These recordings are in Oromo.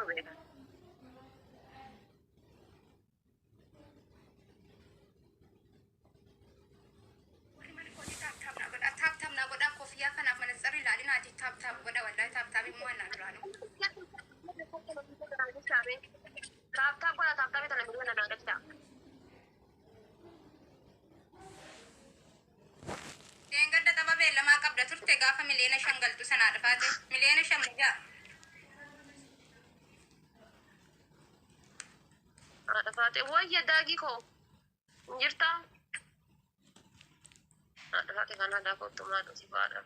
بيها تاب ولا تاب تابي تنمي أنا قلت Deengadda xaba beellamaa qabda turte gaafa miliyoona 5 galtu sanaa dhufaate miliyoona 5 mujaa. فاتي ويا داقيكو جرتا فاتي كان داكو تما نسيبا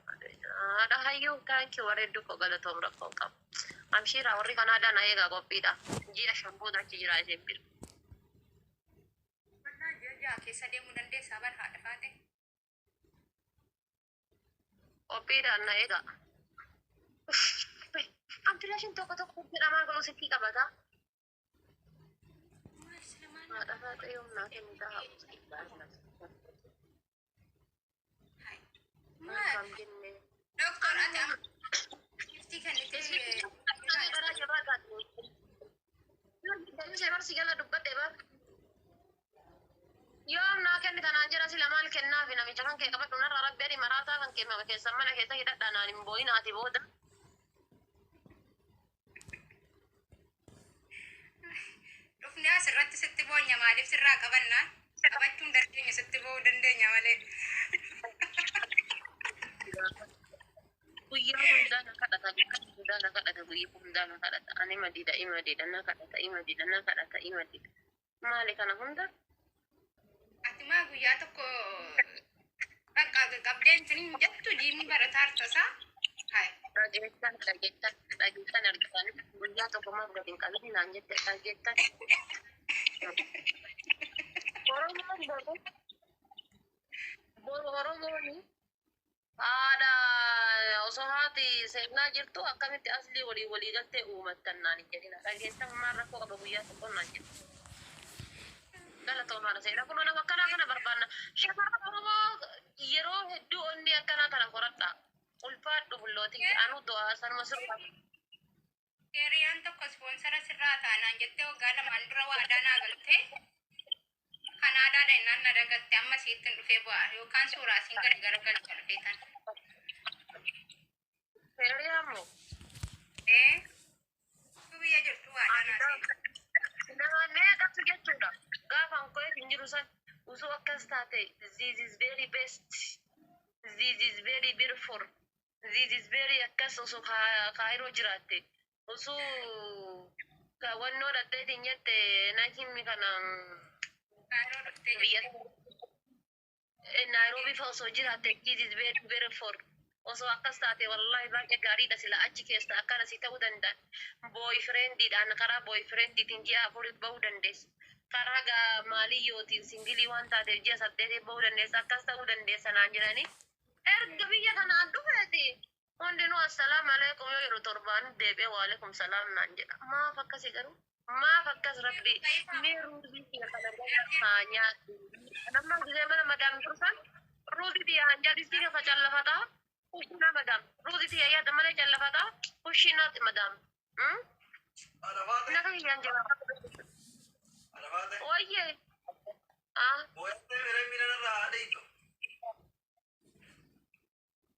هذا هيو تانكي وردكو غلطهم رفقو قب أمشي راوري كان هذا نايغا قبيدا جيرا شامبو دا جيرا جيبير Mannaa jajjaa keessa deemuu dandeessaa bar haadha faate. قبيدا نايغا أمتي لاشن توكو توكو جيرا ما قلو سكي قبدا هذا فاتي يوم ناكي مدها Maal? Doktor ati amma iftii kennitee يوم ناكن كان أنجرا سلمان كنا في نمي جران كي قبل نرى ربي أدي مراتا كان كي ما كي سمنا كي تهيدا دانا نمبوين آتي بودا dhufnee asirratti sitti boonya maaliif sirraa qabannaa? Qabachuun dandeenya sitti boo'uu dandeenya malee. guyyaa hundaana kadhata guyyaa hundaana kadhata guyyaa hundaana kadhata ani madiidha imadiidha na kadhata imadiidha na kadhata imadiidha maali kana hunda Ati maa guyyaa tokko bakka qabdeen tuniin jettu diimni barataa hartasaa? Hai. dhageettan argitan guyyaa tokko maaf gadi hin qabin naan jette dhageettan oromoon oromooni haadha osoo haati seenaa jirtu akkamitti aslii walii galtee uumattan naan hin jedhina dhageettan maan rakkoo qaba guyyaa tokko naan jettu galatoomaadha seenaa kun nama akkanaa kana barbaanna shamarran oromoo yeroo hedduu onni akkanaa kana qoradha ulfaadhu bullooti anu du'aa sanuma sirba Hiriyaan tokko ispoonsara sirraa taanaan jettee waggaa lamaan dura waadaa naa galtee kan aadaadha innaan na dagatte amma siittin dhufee bu'a yookaan suuraa siin gadi garagalcha dhufeetan. Feriamo. Tu biyya jirtu waadaa naa seenu. Namni akkas jechuudha. Gaafa hanqoo hin jiru san usoo akkas taate this is very best. This is very beautiful. This is very akkas osoo kaayiroo jiraatte. Osoo kaawwannoo dhadheetiin jette na himmi kanaan Kaayiroo dhuftee biyya Nairobi fa osoo jiraatte this is very beautiful. Osoo akkas taate wallahi baay'ee gaariidha sila achi keessa akkana si ta'uu danda'an. Boyfriendiidhaan karaa boyfriendiitiin ji'a afurii bahuu dandeessa. Karaa maaliyyootiin singilii waan taateef ji'a 8 bahuu dandeessa. Akkas ta'uu dandeessa naan jedhanii. Erga biyya kanaan dhufeeti. Hundinuu assalaamu alaikum yoo yeroo torbaan deebi'ee waalaikum salaam naan jedha. Maaf akkasii garuu? Maaf akkas rabbi mee ruuzii kiyya kana gara haa nyaatu. Namma gisee mana madaam tursan ruuzii kiyya hanjalisii lafa callafataa. Ushina madam. Ruzi ti ya da mala jalla fata. Ushina ti madam. Na kan yan jalla. Oye.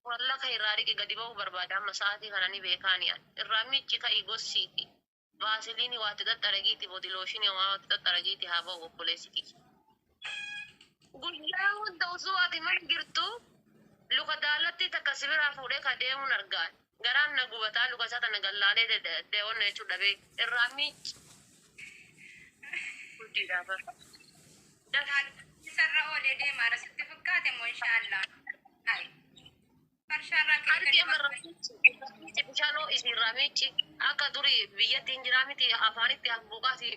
Walla kai rari ke gadi bahu barbada masati kanani bekaniya. Rami chika igositi. Vaseline wati tattaragiti body lotion wati tattaragiti haba obbolesiti. Guyyaa hunda osoo ati mana girtu luka daalatti takka sibiraa fuudhee ka deemuun argaan garaan na gubataa luka isaa tana gallaalee deewoon jechuu dhabee irraa miici guddiidhaaf Isarra oolee deemaara sitti fakkaate moo inshaallah. Hai. Farshaarraa harki amarratti bishaanoo isiirraa miici akka durii biyyatti hin jiraa miti afaanitti hanbuuqaati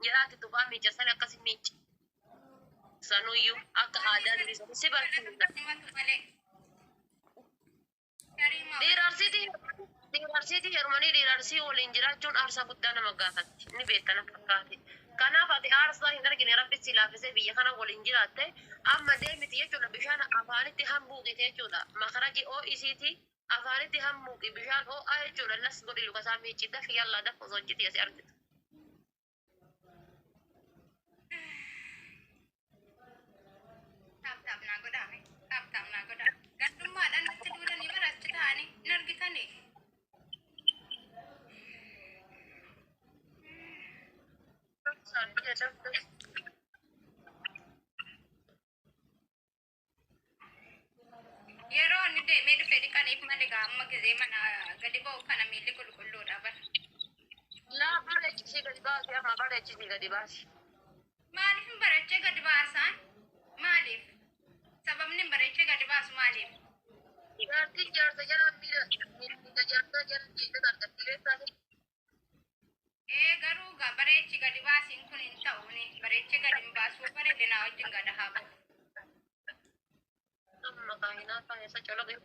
jiraatti tuqaa miicasanii akkasi miici sanuyyuu akka aadaa durii si barsiisa. Dhiirarsiti Jarmanii dhiirarsii waliin jiraachuun aarsaa guddaa nama gaafatti. Ni beekana fakkaate. Kanaaf ati aarsaa hin argine rabbi si laaffisee biyya kana waliin jiraatte amma deemiti jechuudha bishaan afaanitti hambuuqite jechuudha. Makarajii oo isiiti أفاني تهم بيشان هو أي جول الناس قولي له كسامي جدا في يلا دفع زوجتي يا سيارتي Tap na godame. Tap na godame. Gadumma dan natti dudani baras citani nargitani. Yero ni de me de fedi kan if maliga amma gize mana gadi bo kana mili kulkullu da bar. لا برا شيء قد باس يا ما برا شيء قد باس Malif barace gadi basan. Malif. Sababni barace gadi bas malif. يارتي جارتا جانا من جارتا جانا جيتا دارتا تيرتا Garu ga bareci gadi basin kun inta uni barece gadi basu bare de na wajin gada habo. أما كاينات كان يسجل غير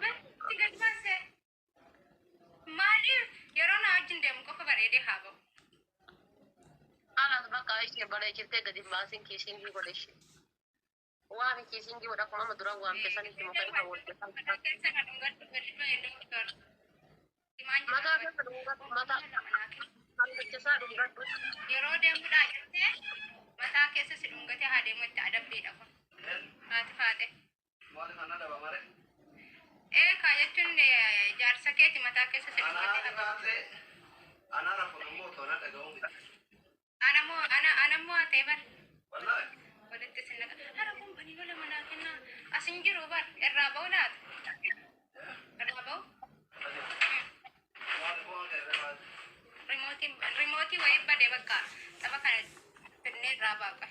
Bareci gadi base. Malif yero na wajin dem ko fa bare de habo. أنا بقى إيش برا شيء قد باس إن كيسين جي قديش وأنا كيسين جي ودا كمان مدرا وأنا كسان إنت مكان هو mata kan kesa dunga Yeroo deemudha jettee mataa keessa si dhungate haa deemu itti adabbiidha kun. Haati faate. Kaa jechuun jaarsa keeti mataa keessa si dhungate anammoo hatee bar. Walitti sinnaqa. Hara kun banii lola manaa kennaa. Asin jiru bar irraa ba'u laata? Irraa ba'u? Remotii wayii badee bakka tapha kana fidnee irraa baaqa.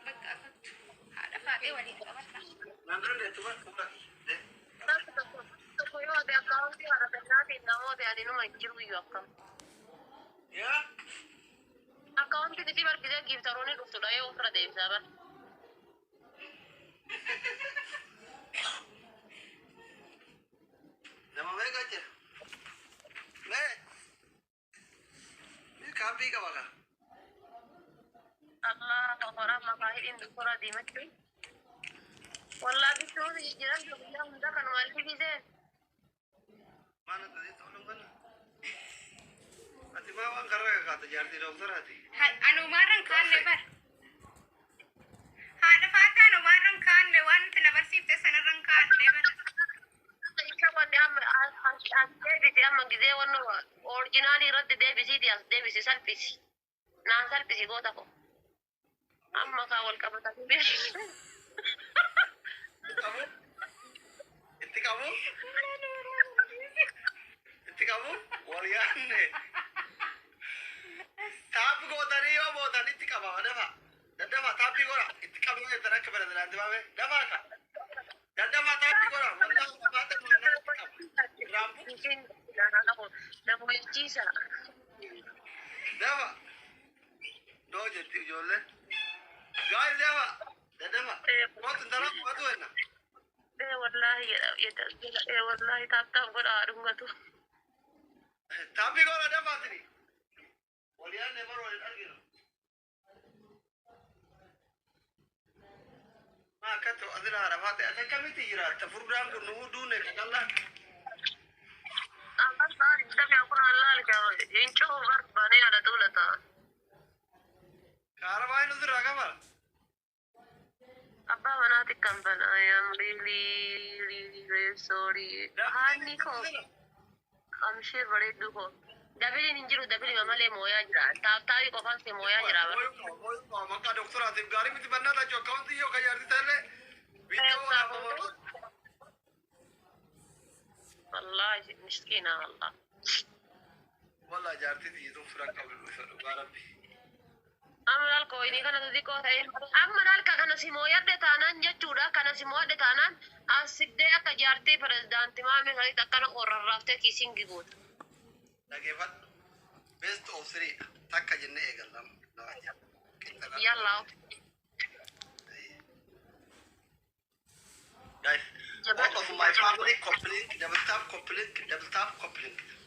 Bakka akkatti haadha faatee waliin qabata. tokko yoo ade akkaawuntii haadhatannaatiin namoota ani numa jiru iyyuu akkam akkaawuntiin isii barkisee giiftaroonni dhuftudha yoo ofirra deebisaa bar nama meeqa jira mee ni kaampii qaba ka Allah tokkora maqaa hidhin dhukkora diimatti wallaa bituun jiran guyyaa hunda kan maal fidisee maana tadi tolong kan ati maa waan karra kaata jaartii doktaraati Anumarran kaanne bar. Haadha faata anumarran kaanne waan nuti na barsiifte sanarran kaanne bar. isa wanni amma as deebisi amma gizee wanno orjinaalii irratti deebisiiti as deebisi salphisi naan salphisi goota ko amma kaa wal qabatanii beeku itti qabu wal yaanne taappi gootanii yoo bootan itti qabama daddafa taappi godha itti qabu jettan akka pirezidaanti baame dafaa ka daddafa taappi godha walaa faata maannaa itti qabu raambu nama wajjiisa dafa doo jetti ijoolleen gaari dafa daddafa kootu intala qubatu wenna wallahi taaptaan godha dhungatu taappi godha dafaatini wal yaanne bar walin arginu maa akkattu asila harafaate ati akkamitti jiraatta furdaan kun nuhu duune kakalla ammas baadi damee kun allaalka hincoo barbaanee haadha tuulata kaarabaa inu sirraa qabara abbaa manaati kan bana I am really sorry haanni koo kamshee bareeddu koo dabiliin hin jiru dabilii malee mooyaa jira taaptaabii qofaan si mooyaa jira maqaa doktoraatiif gaarii miti bannaa taachuu akkaawuntii yoo kayyaarti ta'ellee biyyoo waraabama wallahi miskiina wallah walaa jaartii tiyyituun firan qabdu isa dhugaa rabbi amma dhalka wayinii kana xixiqqoo ta'e amma dhalka kana si mooyadhe taanaan jechuudha kana si mooyadhe taanaan asiddee akka jaartii pirezidaantii maamii sanitti akkana qorrarraaftee kiisiin giguuta dhageeffadhu best of three takka jennee eegallamu yalla guys both of my family complete double tap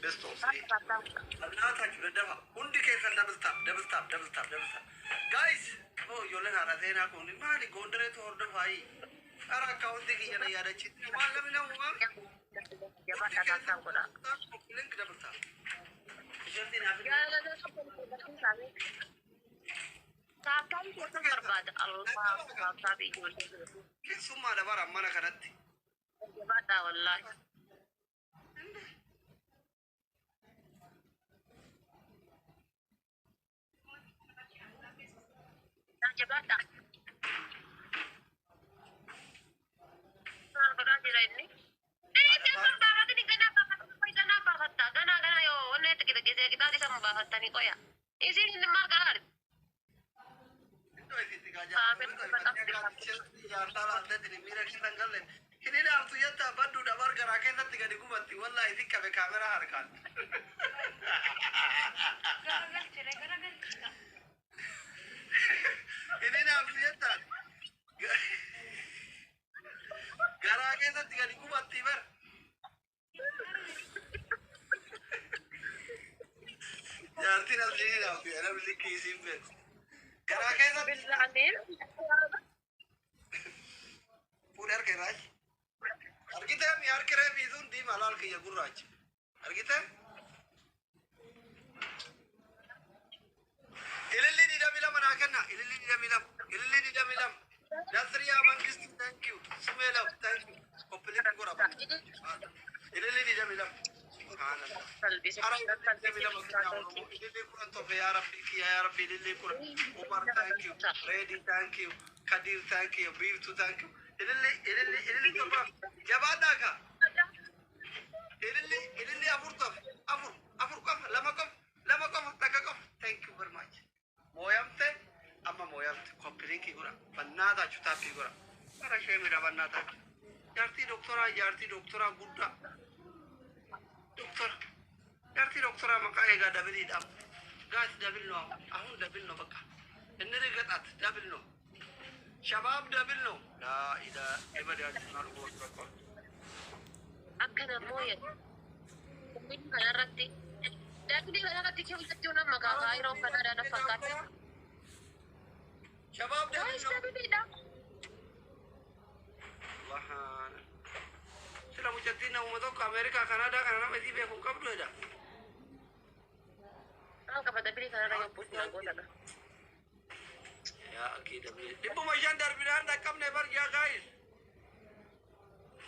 best of three Allah tachu daddafa hundi keessan double tap Guys, oh yolen haratena kun mali gondre to order bhai. Ara account ki jana yada chit. Malam na hua. Jabaata taaptaan godha. Link double tap. Jaldi na fi. Taaptaan keessan barbaada. Allah taaptaa fi ijoollee. Kisumma da bara mana kanatti. Jabaadhaa wallaahi. Jabaadhaa. Maal godhaa jira inni? Jangan banget ini ganaa baafatta. Ganaa yoo wanne itti gisee qixaati isa baafattanii qoya. Isin maal gahaa? Ini dah tu ya tak bandu dah warga rakyat nanti gadi kumati. Wallah ini kabe kamera harkan. Garagal jira garagal. Ini dah tu ya tak. Rakyat nanti gadi kumati ber. Yarti nanti ni dah tu ya. Nak beli kisim ber. Rakyat nanti. Billahin. Punar keraj. Argita mi yar kere bizun di malal ke yaguraj. Argita? Ililli di damilam anakanna. Ililli di damilam. Ililli di damilam. Nasriya Mangist, thank you. Sumela, thank you. Complete gora. Ililli di damilam. Subhanallah. Ililli kuran to ya Rabbi ki ya Rabbi ililli kuran. Umar thank you. Ready thank you. Kadir thank you. Birtu thank you. Ililli to ba. Jabada ka. Ililli afur to. Afur kam lama kam taka kam. Thank you very much. Moyamte amma moyamte complete ki gora. Bannada chuta pi gora. Para shay mera bannada. Yarti doktora gudda. Doktor. Yarti doktora maka ega double it up. Guys double no. Ahun double no baka. Ennere gatat double no. Shabab double no. La ida ebada naru go. Akkana mooye. Kun kanarratti. Daakni kanarratti keessattuu nama gaafa yeroo kanadha na fakkaata. Shabab double Guys, no. dabidha. Wahan. Sila mujaddina umatok Amerika Kanada kana mesti be ko kabdo ida. Ang kapag dabili kanarra yung push ng gola na. Ya akid double. Dipo masyan darbinan da kam never ya guys.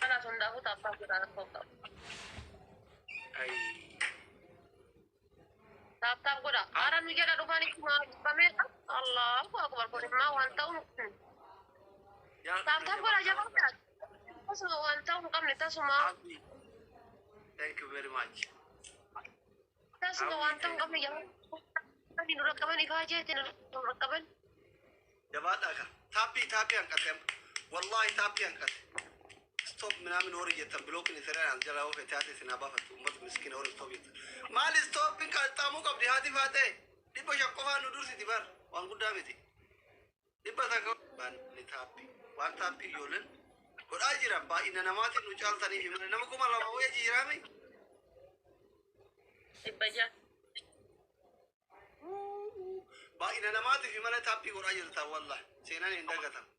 Ala sunda ko tapos ko na ko. Ay. Tap ko na. Aran mi gana dufani kami. Allah, ako ko ma 1 taon. Ya. Tap ko na jabat. Kaso 1 taon kami ta suma. Thank you very much. Kaso 1 taon kami yang. Tadi nurak kami ni kaje, nurak kami. Jabada ka. Tapi angkat em. Wallahi tapi angkat. Stop minamin ori jeta block ni sera an jala wa fetati sinaba fatu umat miskin ori stop jeta. Mal stop in ka tamu ka dihati fate. Dipo shakko fa nudur si dibar. Wan gudda miti. Dipo ta ko ban ni tapi. Wan tapi yolen. Ko ajira ba ina namati nu chal tani himne nam ko mala wa jira mi. Ibaja. Ba ina namati himne tapi ko ajirta wallah. Sena ni ndagata.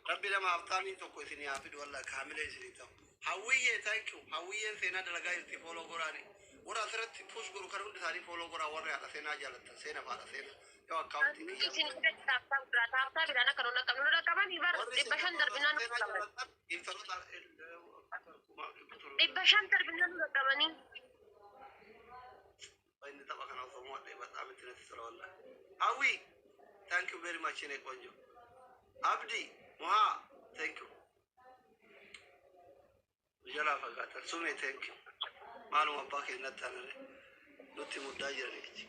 Rabbi lama aftani to ko sini afid wallah kamile sini to. Hawiye thank you. Hawiye sena dalaga irti follow gorani. Ora asrat push guru karun sari follow gora warre ala sena jalata sena bala sena. Yo account ni. Sini tap bila na kanuna kaman ibar ibashan darbinan kaman. Ibashan darbinan kamani. Ini tak akan aku muat debat amit ini wallah. Hawi thank you very much ini konjo. Abdi Muha, thank you. Jala fagata, Sumi, thank you. Malum apa ke natana nuti mudajir ni.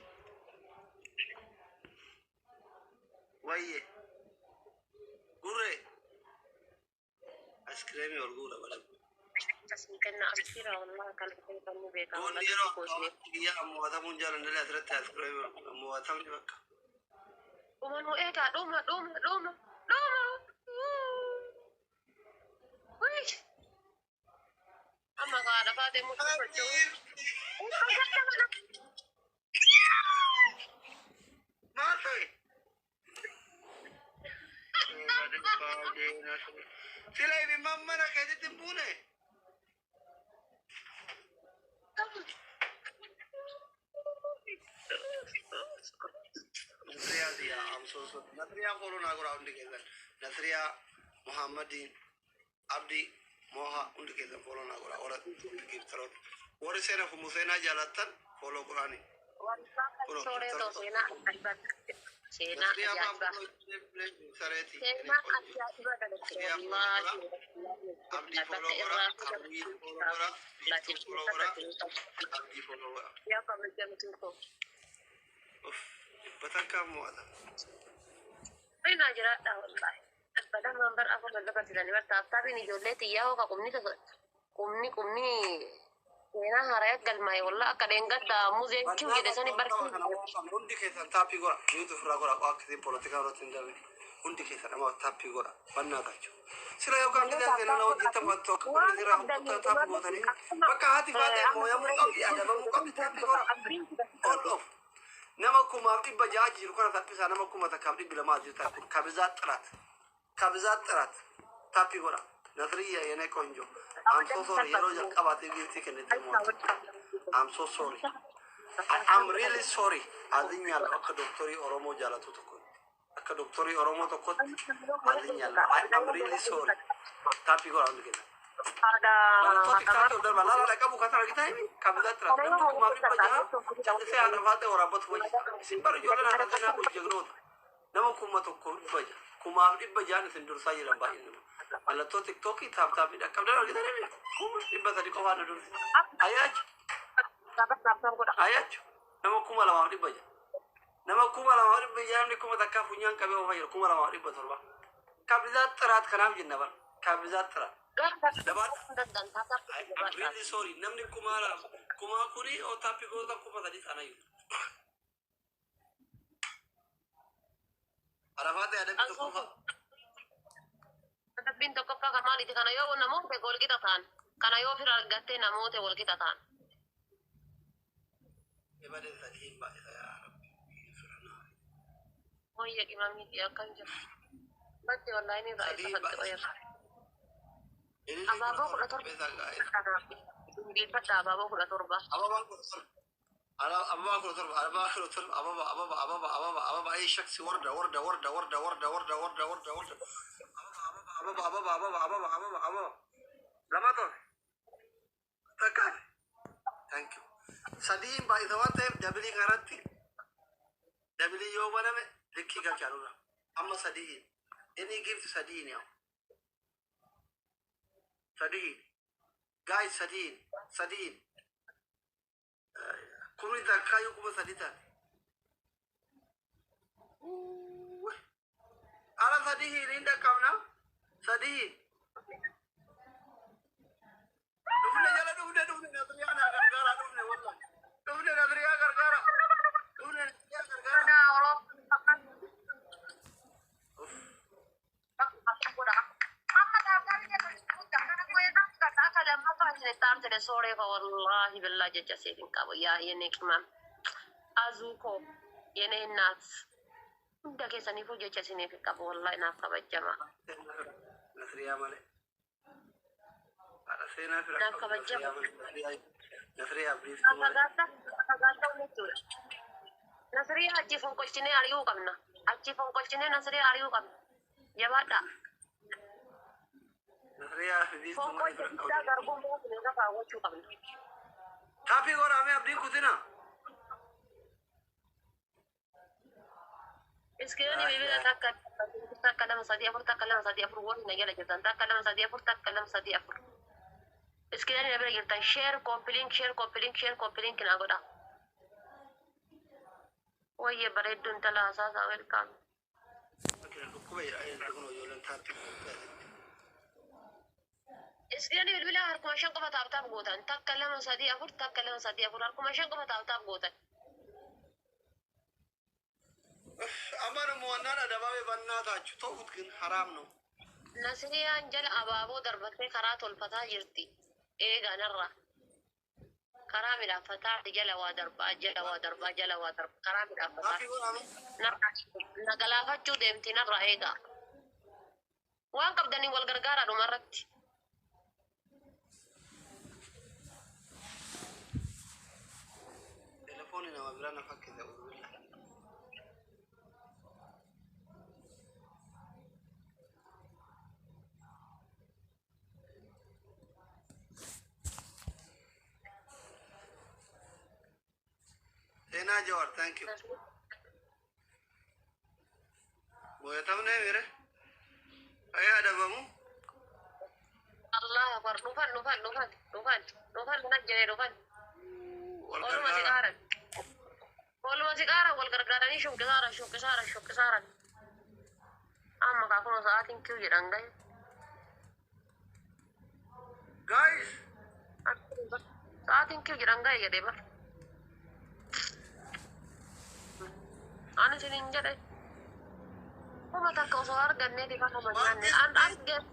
Waye, gure, ice cream or gura bala. Tasmi kena aspira wallah kalau kamu beka. Gon diro, iya muata munjalan dari asrat ice cream muata ni baka. Umanu eka doma. Wih. Ama ka dapat mo sa photo. Matoy. سلي بمامنا كده تبونه نسريا ديا ام سو نسريا كورونا غورا عندي كده نسريا محمدين عبدي موها عندي كده كورونا غورا اورا كيف ترى ورا سينا فمسينا جالتن فولو قراني Sore to sena نسريا ajaiba. بابا سريتي Sena ajaiba dari wallahi. عبدي فولو غورا عبدي فولو غورا بيتو فولو غورا عبدي فولو غورا Ya kamu jam tu. بتنكر موعد Ay na jira da wallahi. Pada member aku dapat tidak dapat tapi ni jolle tiya ho kumni sena harayat galmai wallah akadengat da muzen chu gede sani barki. hundi kesan tapi gora yutu fura gora akti politika rotin dawe hundi kesan ama tapi gora banna tacho sila yo kan dia tena no jita matto ko dira hutta tapi gotani baka hati fate mo ya mo qabi ada mo qabi tapi gora all of nama kuma ibba jaji ko tapi sana nama kuma ta kabdi bila ma jita kabizat trat tapi gora nasriya yene konjo I'm so sorry yero jak kabati binti kenete mo I'm so sorry I'm really sorry adinyal akka doktori oromo jala to ko akka doktori oromo to ko adinyal I'm really sorry tapi gora ndu kena Ada to tikta to dar bala la kabu kata kita ini kabizat trat namu kuma ibba jaha se ana fate ora bot boy simbar jola na na ko jegno nama kuma to ko ibba kuma ibba jana sindur sayira ba inna alla to tiktok tap tap ida kabda kita ni kuma ibba tadi ko wana dur ayach ayach nama kuma la wadi baja nama kuma la wadi baja ni kuma takka funyan kabe o hayr kuma la wadi batorba kabda trat kanam jinna ba kabda trat dabat I'm really sorry namni kuma kuri o tapi ko ta kuma tadi anayu arafate ada to kuma Binto ko pa kamali ti kana yo namo te gol kita tan. Kana yo fir gatte namo te gol kita tan. ibade tadi ba ya rabbi firana Oh iya imam ni ya kan je. Batte wallahi ni rai ta fatte oya. ini Ababa ko ator beza guys bi fatta ababa ko ator ba. ababa ko sor ababa اي شخص ورده ababa lama to takar thank you sadim by the one time dabli garati dabli yo bana me likhi ka charura amma sadi any gift sadi ne sadi guys sadi kumi da kayo kuma sadita ala sadihi rinda kamna sadihi dufne jala dufne nadriya na gargara dufne wallahi dufne nadriya gargara Ada orang akan amma ta ga ni ka ta kana ko ya ka ta kala ma ka ne tar te sore ko wallahi billahi jaja se din ka ya yene kimam azuko yene nat da ke sani fu jaja sine fi ka wallahi na ka bajjama nasriya male ala sena fi na ka bajjama nasriya brief Agata itu. Nasri aji fongkolchine ariu kamna. Aji fongkolchine nasri ariu kamna. Ya bada. nasriya brief Fongkolchine kita garbum bo ne ka kawo chu kamna. tapi gora me abdi kutina Iske ni bibi takkalam sadi afur woni na gela jitan takkalam sadi afur. Iske ni bibi jitan share copy link na goda. Oye baredun tala asasa welcome. kuma ya ayin da kuma yolan tapi Iske ni bibi har kuma shan kuma tab gotan takkalam sadi afur har kuma shan kuma tab gotan. amana mu wannan da babe banna ta ci to utkin haram no Nasriyan jala ababo darbate karaa tolfataa jirti. Eega narra. Karaa midhaafataa jala waa darbaa karaa midhaafataa. tapi gora me Nagalaafachuu deemti narra eega. وان قبضني والغرغارة مرت تلفوني نما برانا فكي أعوذ بالله. هنا جوار ثانك يو. بويا تمنى ميرة. أيه ada bamu. الله أكبر نوفل نوفل نوفل نوفل نوفل نجري نوفل والله ما والغرغارة. سيجارة والله ما سيجارة والغرغارة ني شو كسارة أما كأكون ساعتين كيو جرانجاي Guys. ساعتين كيو جرانجاي يا ديبر أنا سنين جري وما تكوسوار جنة دي بقى مجاني أنا أجي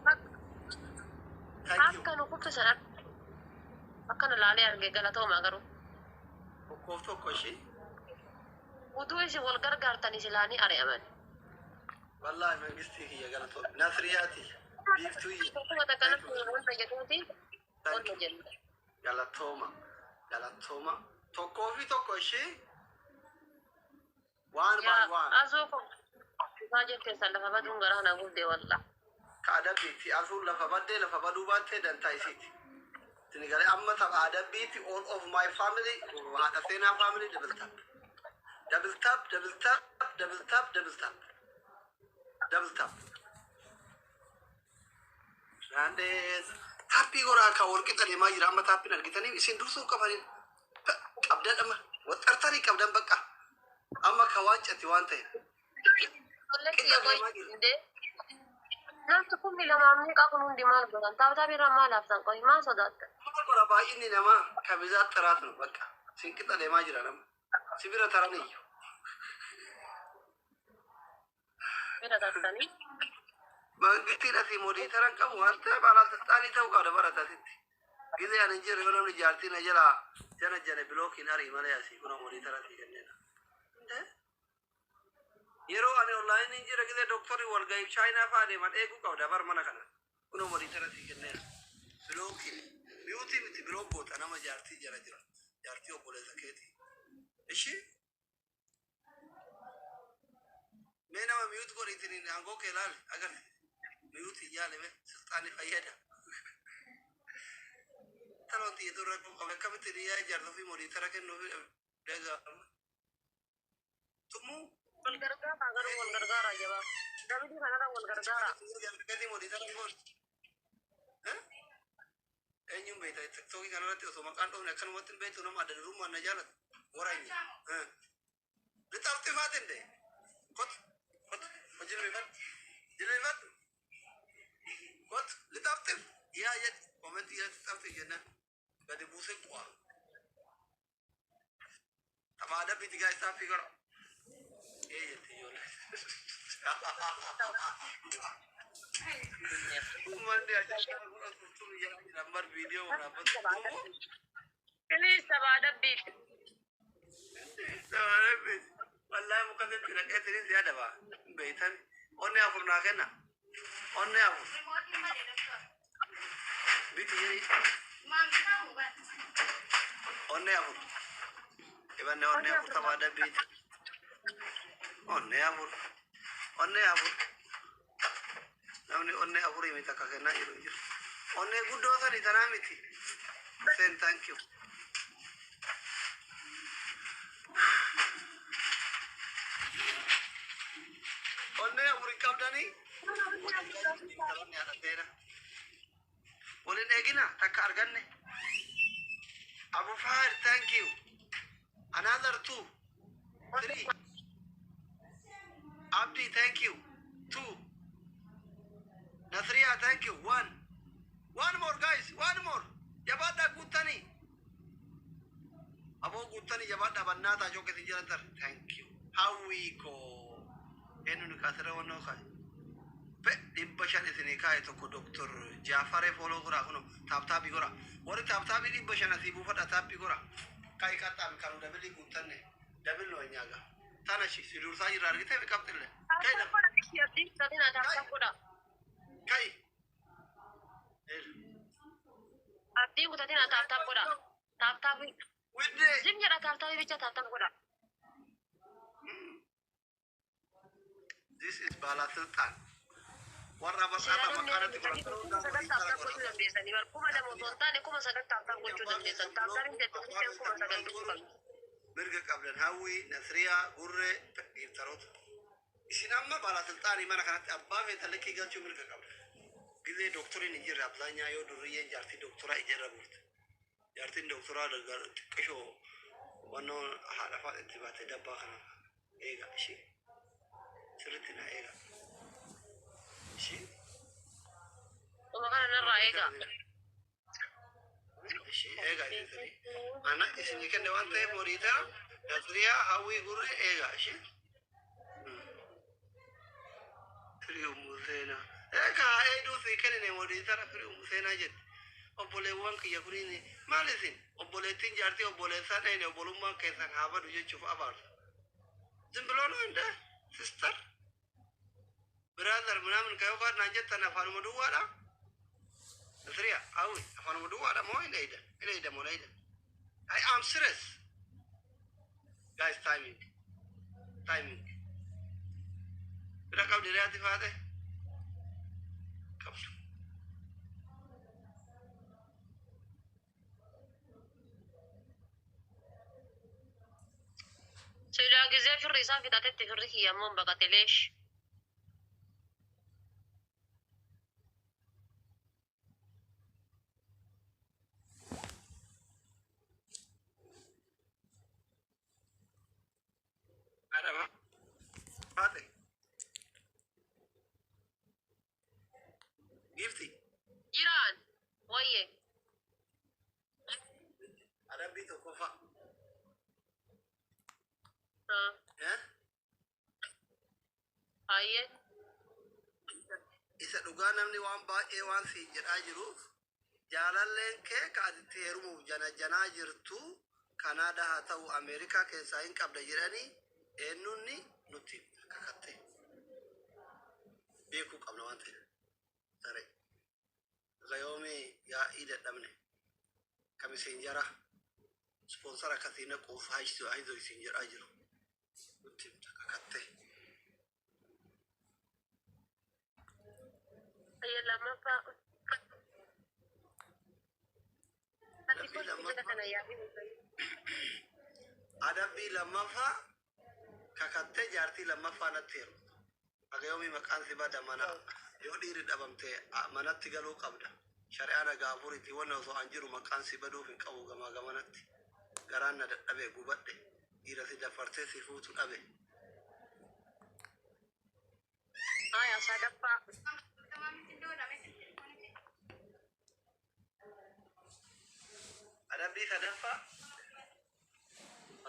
Thank you. akka nu kutu sana akka na laalee argee galatooma garuu Tokkoof tokko ishee. utuu isin wal gargaartan isilaanii ari'aman. Wallahi mangistii kiyya galatoom. Nasriyaati. Biiftuuyye. Tokkuma takkanatti wanta jedhuuti wanta jennu. Galatooma. Galatooma. Tokkoofi tokko ishee. Waan baan waan. Asuu kun dhufaa jetteessan lafa baduun garaa na guddee wallaa. Kaadabbiitti asuun lafa baddee lafa baduu baattee dantaa isiiti. Sinigalee amma tapha adabbiitti all of my family haadha seenaa family double tap. Double tap, double tap, double tap, double tap. Double tap. Randees. Tappii goraa akka walqixa deemaa jira amma taappiin argitanii isin dursuu qabaniin. Qabdan amma waxxartanii qabdan bakka. Amma ka waancati waan ta'e. Olletti yoo qoyindee namni kun lamaamni qabu hundi maal godhan taphata birraa maal haftan qoyi maal sodaattan. Gola baay'inni namaa kabizaat xiraatu bakka. Isin qixa deemaa jira nama. Sibira taraniyyu. Bira tattanii Mangistiin asii modii taran qabu waan ta'e baalaasixaanii ta'uu qabda baratasitti. Gizee ani jirre yoo namni jaartii na jalaa jana bilookiin arii malee asii kuna modii tarasii kenneedha. Yeroo ani onlaayinii jira gizee dooktorri walga'iif chaayinaa fa'aa deeman eeguu qabda bar mana kana. Kuna modii tarasii kenneedha. Bilookiin biyuutii miti bilook goota nama jaartii jala jira. Jaartii obboleessa keetii. Ishii mee nama miyuut godhiitiniin aangoo kee ilaali agarsi. Miyuutii yaalime silxaanii fayyada. Taloon xiyyeetu irra qabu akkamitti dhiyyaa ijaartuu fi modii tara kennuufi dhagaa'ama. Tumuu wal gargaaraa garuu wal gargaaraa jabaa. Dabidii kanarra wal gargaaraa. Gatii modii tara goon. Eenyuun beekta tiktookii kanarratti osoo maqaan dhoofne akkanumatti hin beektu nama adda durummaan na jaalatu. Waraanyi. Lixaafti faatin de. Kot jilbeeffadhu. Jilbeeffadhu. Kot lixaafti. Yaa jedhi. Koomenti yaa lixaafti jennaan. Gadi buusee bu'aa. Tapha adabbiitti gaa isaa fi gara. Jetti ijoollee. Uummanni ajaa'iba kun asirtuu yaa lambar viidiyoo waraabatu. Please tapha adabbiiti. Wallahi muka sai tira ɗaya tirin siya da ba bai tan onne afur na kenna onne afur biti yeri onne afur ibanne onne afur tama da biti onne afur namni onne afur imi takka kenna jiru jiru onne guddoo sani tanaa miti sen thank you onne afur qabdani Olin egina takka arganne Abu Fahir thank you another 2 3 Abdi thank you 2 Nasriya thank you 1 more guys 1 more jabada gutani abo gutani jabada bannata joke tijarantar thank you how we go enu kasara wono kai pe dibashan isini kai to ko doctor Jafare follow gora kuno tap gora wori tap dibashan asibu fada tap gora kai katam kanu dabili gutanne dabil no nyaga tanashi sidur sa jirar gite be kaptille kai da كاي Abdii kutatiin taaptaap godha. Taaptaapi. ودي Zim jedha taaptaapi bicha taaptaap godha. this is Bala Sultan warra Silaa bakara namni makarati sadii kuma sagal taaptaap gochuu dandeessanii. Bar kuma lama osoo hin taane kuma sagal taaptaap gochuu dandeessan. Taaptaapiin jechuun isheen kuma sagal gochuu qabdi. mirga qabdan hawwi nasriyaa gurree dhiirtaroota isin amma Bala Sultaanii mana kanatti abbaa feetan lakkii galchuu mirga qabda ጊዜ ዶክተሪን እንጅር አብዛኛው የው ዱርዬን ጃርቲ ዶክተራ ይጀረቡት ጃርቲን ዶክተራ ደጋር ጥቅሾ ዋናው ሀላፋ እንትባት ደባ ከነ ኤጋ እሺ ስርትና ኤጋ እሺ Uma kana narraa eegaa. እሺ ኤጋ ይዘሪ አና እስኒ ከነ ዋንተ ሞሪታ ነስሪያ ሀዊ ጉሬ ኤጋ እሺ ፍሪው ሙዜና ኤጋ ኤዱ ሲከነ ሞሪታ ፍሪው ሙዜና ጀት obboleewwan kiyya kuniin maal isin obboleettiin jaartii obboleessaa dhayne obbolummaan keessan haa badu jechuuf abaarsa zimbiloo no inda sister brother ምናምን ከዮጋር ናንጀተን አፋንuma duwwaadha nasriya awi afanuma duwwaadha moo ina ida moo ina I am serious guys timing bira qabdi reati faate qabdu Silaa gisee firri isaa fixatetti firri kiyyamuun baqate leesh. adama faate gifti Jiraan wayyee. adabbii tokkoffaa Hayyee. isa dhugaa namni waan baay'ee waan siin jedhaa jiruuf jaalalleen kee ka ati heerumuuf janaa jirtu kanaadaa haa ta'u ameerikaa keessaa hin qabda jedhanii eenyunni nutti kakatte beekuu qabna waan ta'e saree gayoomii yaa'ii dadhabne kamisiin jara sponsora akkasii naquuf haayizoo isin jedhaa jiru nutti kakatte. Hayyee lammaffaa. Ati kun jala kana yaa'ii. adabbii lammaffaa kakattee jaartii lammaffaa natti heeru agayoomii maqaan si bada mana yoo dhiirri dhabamte manatti galuu qabda shari'aa nagaa afuritti wanna osoo an jiru maqaan si baduuf hin qabu gamaa gamanatti garaan na dadhabe gubadhe dhiira si dafartee si fuutu dhabe Haya sadaffaa. adabbii sadaffaa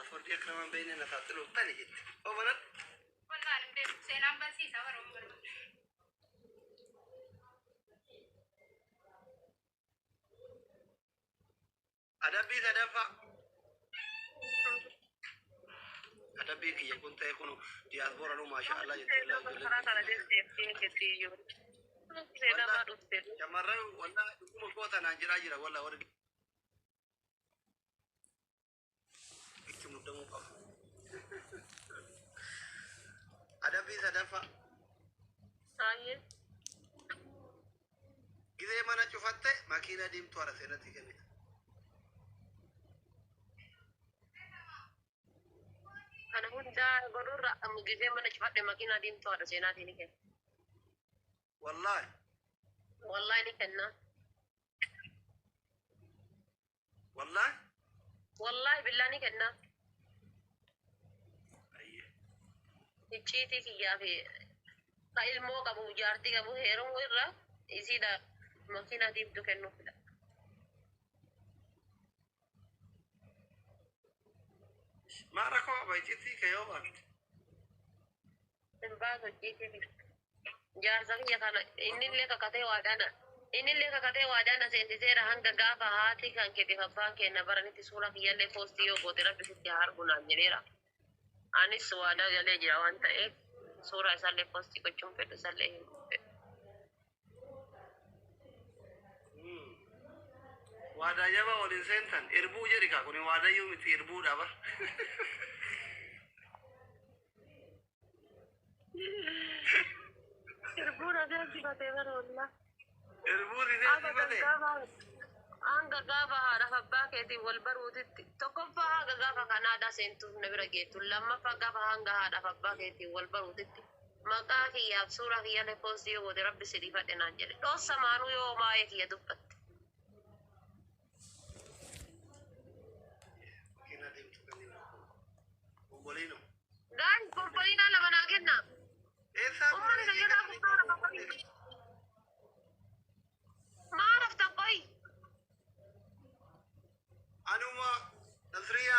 afurtii akraman beeyne na saaxilu tani jette obanan Wallaan hin beeku seenaan barsiisa baroon barbaada. adabbii sadaffaa adabbii kiyya kun ta'e kun diyaaspoora nu maasha Allah Karaa kana deemtee jettee iyyuu. Seenaa dhufte. shamarran walla dhuguma koota naan jiraa jira walla warri itti muddamuu qaba adabbii sadaffaa Hayyee. gizee mana cufatte makiina diimtuu hara seenatti kennita Kana hundaa godhurra gisee mana cufadhe makiinaa diimtuu haadha seenaatii ni kenna. wallaahi Wallahi ni kenna. wallaahi Wallahi billaa ni kenna. ayyee Icciitii kiyyaa fi ka ilmoo qabu jaartii qabu heerumuu irra isiidha makiinaa diimtuu kennuufidha. maa rakkoo qaba icciitii kee yoo baafte Hin baasu icciitii fi jaarsa kiyya kana innillee kakatee waadana seentiseera hanga gaafa haati kan keetiif abbaan kenna baranitti suura kiyyallee poostii yoo goote rabbi sitti haa argu naan jedheera. Anis waadaa galee jira waan ta'eef suura isaallee poostii gochuun fedhu isaallee hin fedhu. Waadaa jabaa waliin seentan irbuu jedhi kaa kun waadayyuu miti irbuudha bar. Irbuun adeemsifatee bara wallah. Irbuu deemsifate. Hanga gaafa haadhaaf abbaa keetiin wal baruutitti tokkoffaa hanga gaafa kan aadaa seentuuf na bira geettu lammaffaa gaafa hanga haadhaaf abbaa keetiin wal baruutitti maqaa kiyyaaf suuraa kiyya lepoostii yoo goote rabbi si dhiifadhe naan jedhe dhoossa maanuu yoo maayee kiyya dubbatte. Kina deemtu kan inni obbolino. Gaan kompoliinaa lama naa kenna. Eessaa Uummanni sayyadaa guddaa lafa maal haftan qoyi. anuma Nasriya